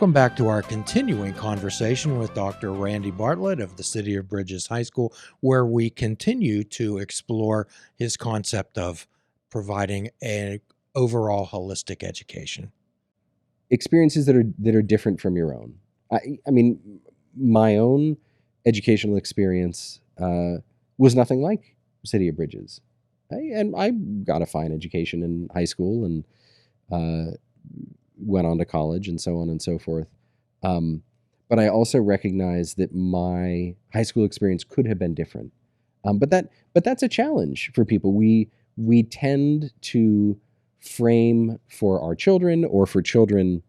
Welcome back to our continuing conversation with Dr. Randy Bartlett of the City of Bridges High School, where we continue to explore his concept of providing an overall holistic education. Experiences that are different from your own. I mean, my own educational experience was nothing like City of Bridges. I got a fine education in high school and went on to college and so on and so forth. But I also recognize that my high school experience could have been different. But that's a challenge for people. We tend to frame for our children or for children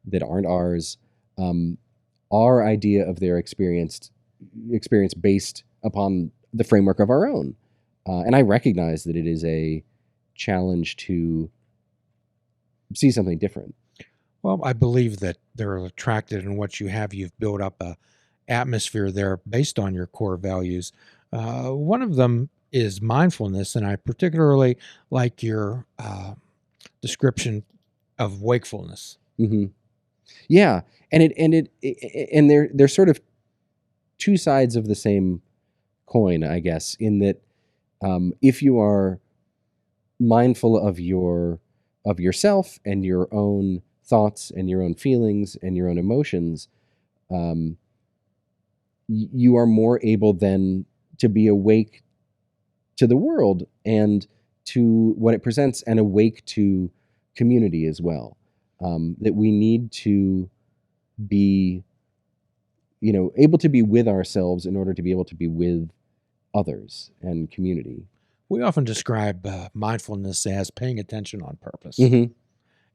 that aren't ours, our idea of their experience based upon the framework of our own. And I recognize that it is a challenge to see something different. Well, I believe that they're attracted in what you have. You've built up a atmosphere there based on your core values. One of them is mindfulness, and I particularly like your description of wakefulness. Mm-hmm. Yeah, and they're sort of two sides of the same coin, I guess, in that if you are mindful of yourself and your own thoughts and your own feelings and your own emotions, you are more able then to be awake to the world and to what it presents, and awake to community as well. That we need to be, able to be with ourselves in order to be able to be with others and community. We often describe mindfulness as paying attention on purpose. Mm-hmm.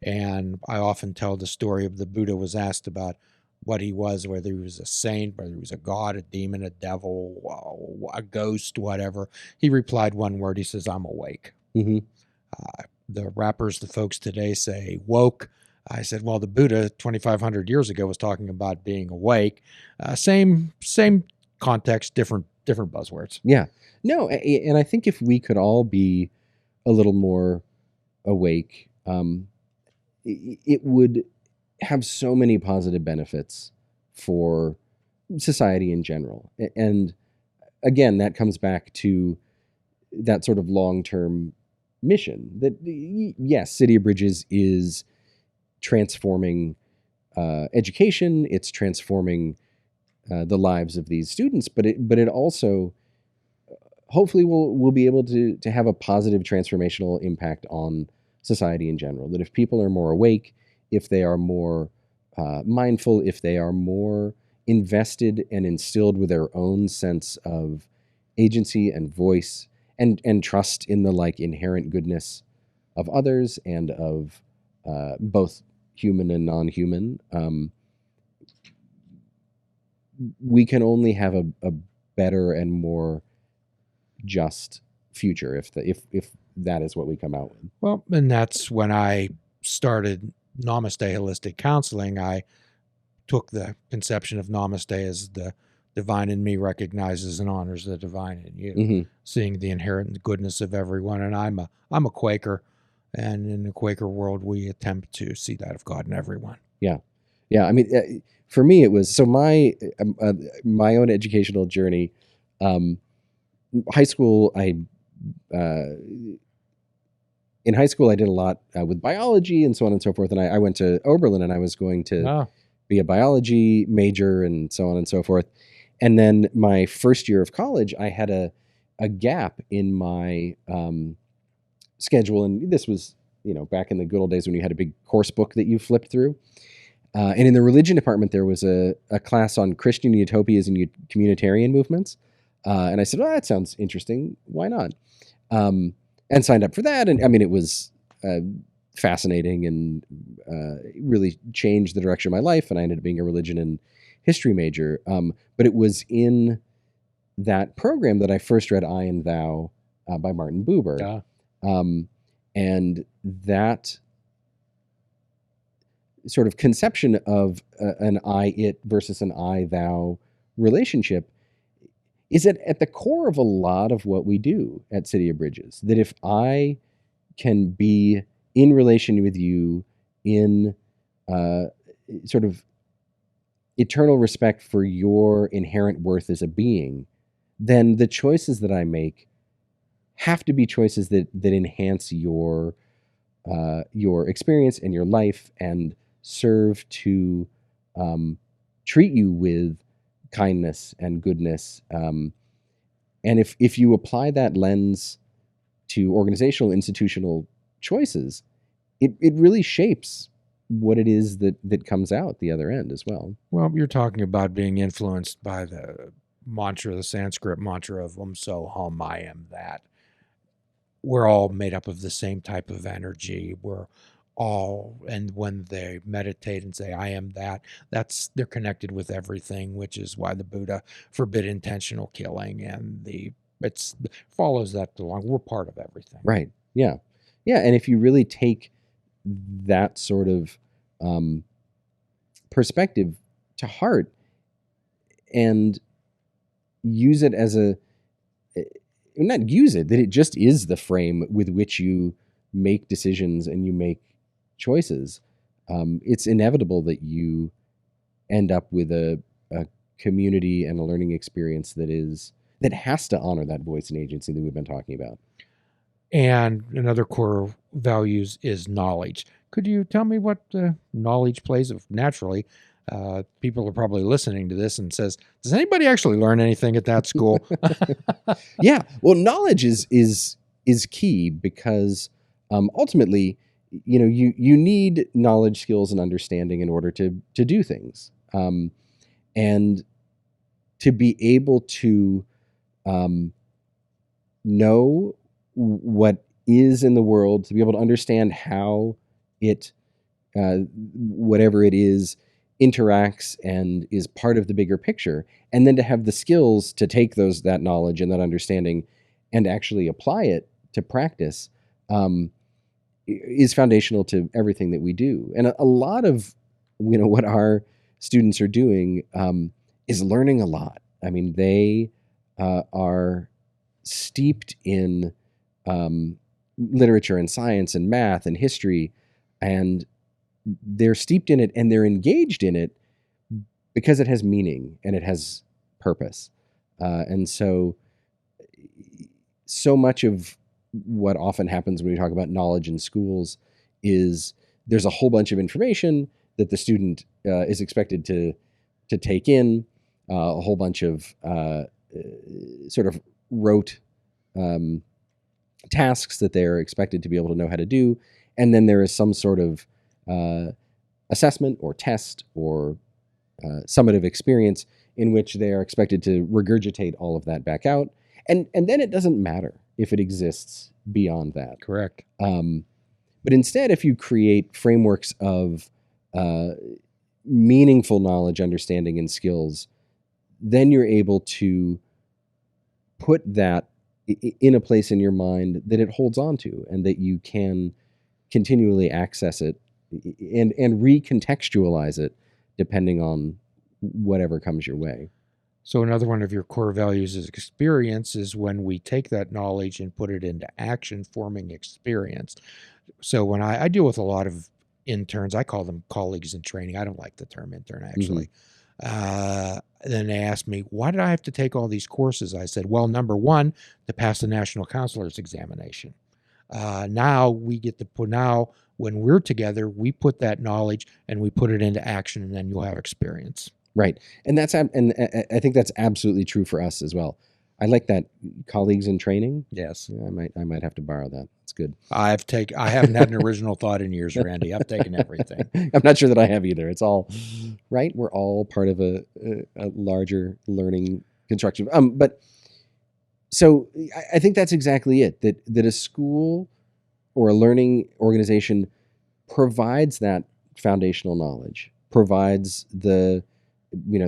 And I often tell the story of the Buddha was asked about what he was, whether he was a saint, whether he was a god, a demon, a devil, a ghost, whatever. He replied one word. He says, "I'm awake." Mm-hmm. The rappers, the folks today say woke. I said, well, the Buddha 2,500 years ago was talking about being awake. Same context, different buzzwords. Yeah. No, and I think if we could all be a little more awake, it would have so many positive benefits for society in general. And again, that comes back to that sort of long-term mission that, yes, City of Bridges is transforming education. It's transforming the lives of these students, but it also hopefully will be able to have a positive transformational impact on society in general. That if people are more awake, if they are more mindful, if they are more invested and instilled with their own sense of agency and voice and trust in the inherent goodness of others and of both human and non-human, we can only have a better and more just future if that is what we come out with. Well, and that's when I started Namaste Holistic Counseling. I took the conception of Namaste as the divine in me recognizes and honors the divine in you, Mm-hmm. seeing the inherent goodness of everyone. And I'm a Quaker, and in the Quaker world, we attempt to see that of God in everyone. Yeah. I mean, for me, it was my own educational journey. High school, in high school, I did a lot with biology and so on and so forth. And I went to Oberlin, and I was going to be a biology major and so on and so forth. And then my first year of college, I had a gap in my schedule. And this was, back in the good old days when you had a big course book that you flipped through. And in the religion department, there was a class on Christian utopias and communitarian movements. And I said, well, that sounds interesting. Why not? And signed up for that. And I mean, it was fascinating and really changed the direction of my life. And I ended up being a religion and history major. But it was in that program that I first read I and Thou by Martin Buber. And that sort of conception of an I-it versus an I-thou relationship is at the core of a lot of what we do at City of Bridges. That if I can be in relation with you in sort of eternal respect for your inherent worth as a being, then the choices that I make have to be choices that enhance your experience and your life, and serve to treat you with kindness and goodness. And if you apply that lens to organizational, institutional choices, it really shapes what it is that comes out the other end as well. Well, you're talking about being influenced by the mantra, the Sanskrit mantra of so hum, I am that. We're all made up of the same type of energy. We're all, and when they meditate and say, I am that, they're connected with everything, which is why the Buddha forbid intentional killing, and it follows that along. We're part of everything. Right. Yeah. Yeah. And if you really take that sort of perspective to heart and use it as not use it, that it just is the frame with which you make decisions and you make choices, it's inevitable that you end up with a community and a learning experience that has to honor that voice and agency that we've been talking about. And another core values is knowledge. Could you tell me what knowledge plays? Naturally, people are probably listening to this and says, does anybody actually learn anything at that school? Yeah. Well, knowledge is key, because ultimately, you need knowledge, skills, and understanding in order to do things. And to be able to know what is in the world, to be able to understand how it, whatever it is, interacts and is part of the bigger picture, and then to have the skills to take that knowledge and that understanding and actually apply it to practice, is foundational to everything that we do. And a lot of what our students are doing is learning a lot. I mean, they are steeped in literature and science and math and history, and they're steeped in it and they're engaged in it because it has meaning and it has purpose. And so much of what often happens when we talk about knowledge in schools is there's a whole bunch of information that the student is expected to take in, a whole bunch of sort of rote tasks that they're expected to be able to know how to do. And then there is some sort of assessment or test or summative experience in which they are expected to regurgitate all of that back out. And then it doesn't matter if it exists beyond that. Correct. But instead, if you create frameworks of meaningful knowledge, understanding, and skills, then you're able to put that in a place in your mind that it holds on to, and that you can continually access it and recontextualize it depending on whatever comes your way. So another one of your core values is experience, is when we take that knowledge and put it into action, forming experience. So when I deal with a lot of interns, I call them colleagues in training. I don't like the term intern, actually. Then they asked me, why did I have to take all these courses? I said, well, number one, to pass the National Counselor's Examination. Now we get to put, now when we're together, we put that knowledge and we put it into action, and then you'll have experience. Right. And I think that's absolutely true for us as well. I like that, colleagues in training. Yes. Yeah, I might have to borrow that. It's good. I haven't had an original thought in years, Randy. I've taken everything. I'm not sure that I have either. It's all right. We're all part of a larger learning construction. But so I think that's exactly it. That a school or a learning organization provides that foundational knowledge, provides the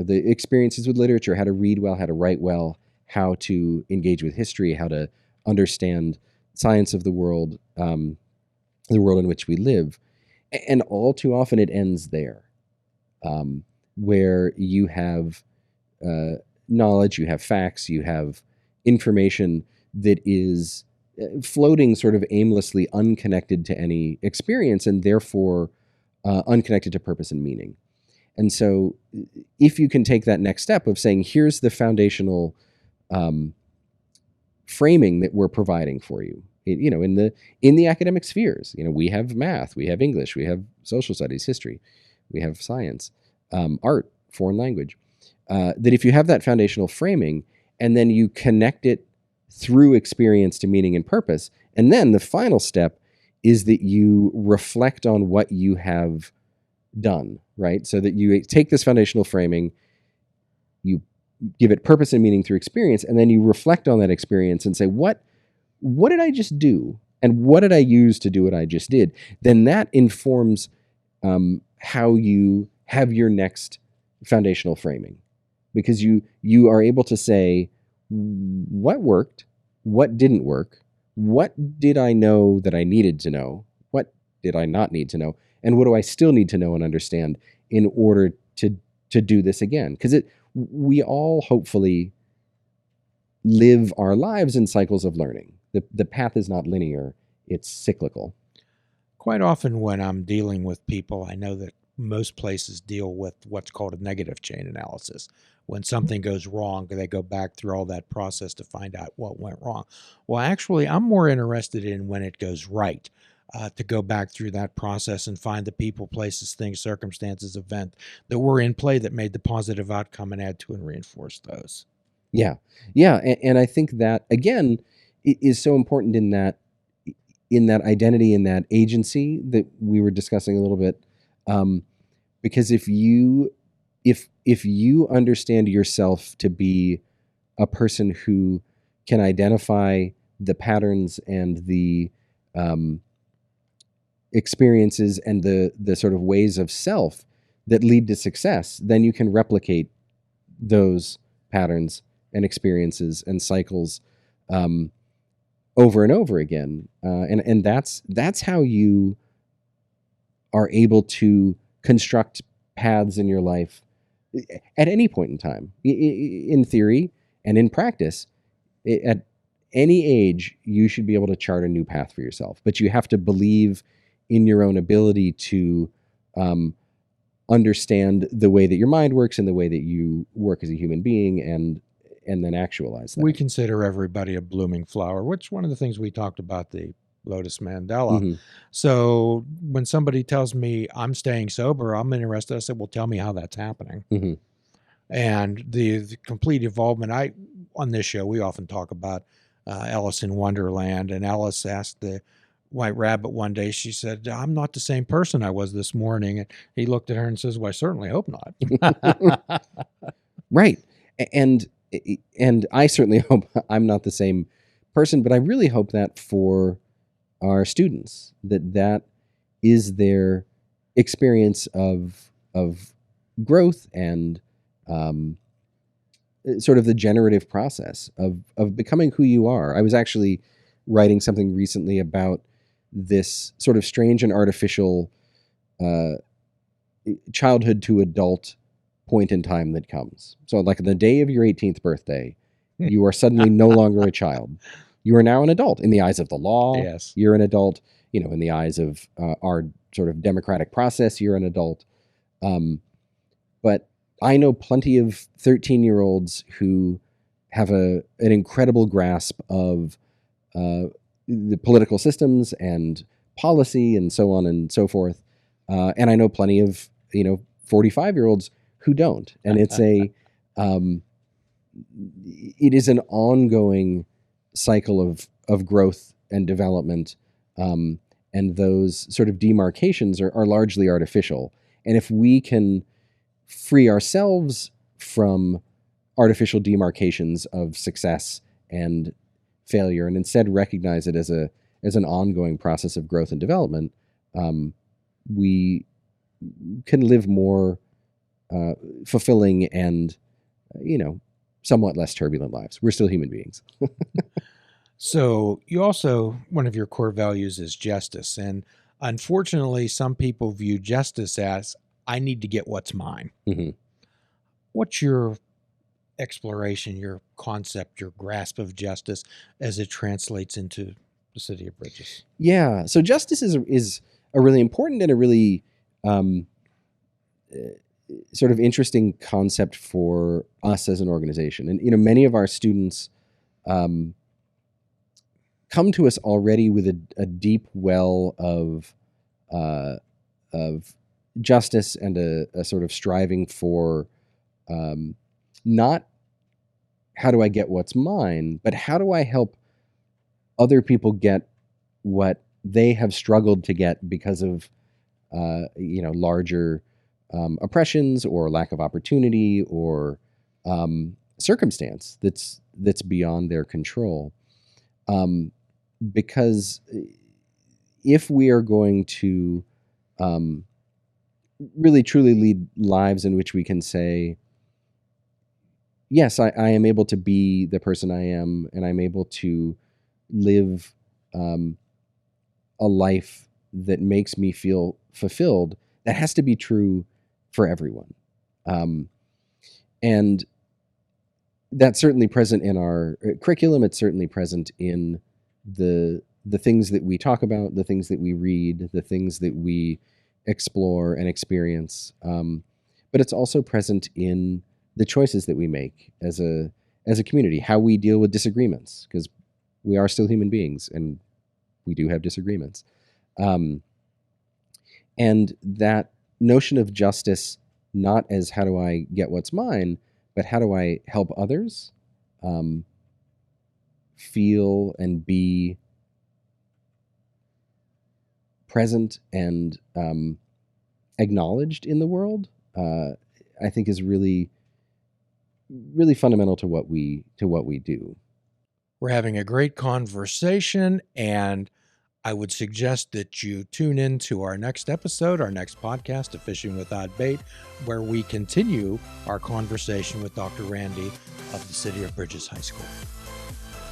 experiences with literature, how to read well, how to write well, how to engage with history, how to understand science of the world in which we live. And all too often it ends there, where you have knowledge, you have facts, you have information that is floating sort of aimlessly, unconnected to any experience, and therefore unconnected to purpose and meaning. And so if you can take that next step of saying, here's the foundational framing that we're providing for you, in the academic spheres, we have math, we have English, we have social studies, history, we have science, art, foreign language, that if you have that foundational framing and then you connect it through experience to meaning and purpose, and then the final step is that you reflect on what you have done, right? So that you take this foundational framing, you give it purpose and meaning through experience, and then you reflect on that experience and say, what did I just do? And what did I use to do what I just did? Then that informs how you have your next foundational framing, because you are able to say, what worked, what didn't work, what did I know that I needed to know, what did I not need to know, and what do I still need to know and understand in order to do this again? Because we all hopefully live our lives in cycles of learning. The path is not linear, it's cyclical. Quite often when I'm dealing with people, I know that most places deal with what's called a negative chain analysis. When something goes wrong, they go back through all that process to find out what went wrong. Well, actually, I'm more interested in when it goes right, to go back through that process and find the people, places, things, circumstances, event that were in play that made the positive outcome and add to and reinforce those. Yeah. And I think that, again, is so important in that identity, in that agency that we were discussing a little bit. Because if you understand yourself to be a person who can identify the patterns and the experiences and the sort of ways of self that lead to success, then you can replicate those patterns and experiences and cycles over and over again. And that's how you are able to construct paths in your life at any point in time. In theory and in practice, at any age, you should be able to chart a new path for yourself. But you have to believe in your own ability to understand the way that your mind works and the way that you work as a human being, and then actualize that. We consider everybody a blooming flower, which is one of the things we talked about, the Lotus Mandela. Mm-hmm. So when somebody tells me I'm staying sober, I'm interested. I said, well, tell me how that's happening. Mm-hmm. And the complete involvement. On this show, we often talk about Alice in Wonderland, and Alice asked the White Rabbit one day, she said, I'm not the same person I was this morning. And he looked at her and says, well, I certainly hope not. Right. And I certainly hope I'm not the same person, but I really hope that for our students, that is their experience of growth and sort of the generative process of becoming who you are. I was actually writing something recently about this sort of strange and artificial childhood to adult point in time that comes. So like the day of your 18th birthday, you are suddenly no longer a child. You are now an adult in the eyes of the law. Yes. You're an adult, in the eyes of our sort of democratic process, you're an adult. But I know plenty of 13-year-olds who have an incredible grasp of the political systems and policy and so on and so forth. And I know plenty of, 45-year-olds who don't. And it's it is an ongoing cycle of growth and development. And those sort of demarcations are largely artificial. And if we can free ourselves from artificial demarcations of success and failure, and instead recognize it as an ongoing process of growth and development, we can live more fulfilling and, somewhat less turbulent lives. We're still human beings. So you also, one of your core values is justice. And unfortunately, some people view justice as, I need to get what's mine. Mm-hmm. What's your exploration, your concept, your grasp of justice as it translates into the city of Bridges? Yeah. So justice is a really important and a really sort of interesting concept for us as an organization. And, many of our students come to us already with a deep well of justice and a sort of striving for not how do I get what's mine, but how do I help other people get what they have struggled to get because of larger oppressions or lack of opportunity or circumstance that's beyond their control. Because if we are going to really truly lead lives in which we can say, yes, I am able to be the person I am, and I'm able to live a life that makes me feel fulfilled, that has to be true for everyone. And that's certainly present in our curriculum. It's certainly present in the things that we talk about, the things that we read, the things that we explore and experience. But it's also present in the choices that we make as a community, how we deal with disagreements, because we are still human beings and we do have disagreements. And that notion of justice, not as how do I get what's mine, but how do I help others feel and be present and acknowledged in the world, I think is really, really fundamental to what we do. We're having a great conversation, and I would suggest that you tune in to our next episode, our next podcast of Fishing Without Bait, where we continue our conversation with Dr. Randy of the City of Bridges High School.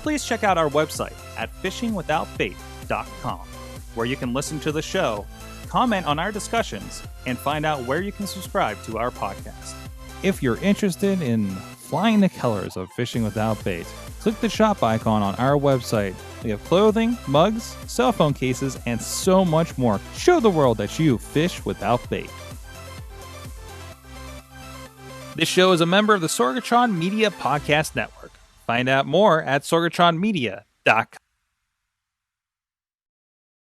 Please check out our website at fishingwithoutbait.com, where you can listen to the show, comment on our discussions, and find out where you can subscribe to our podcast. If you're interested in flying the colors of Fishing Without Bait, click the shop icon on our website. We have clothing, mugs, cell phone cases, and so much more. Show the world that you fish without bait. This show is a member of the Sorgatron Media Podcast Network. Find out more at sorgatronmedia.com.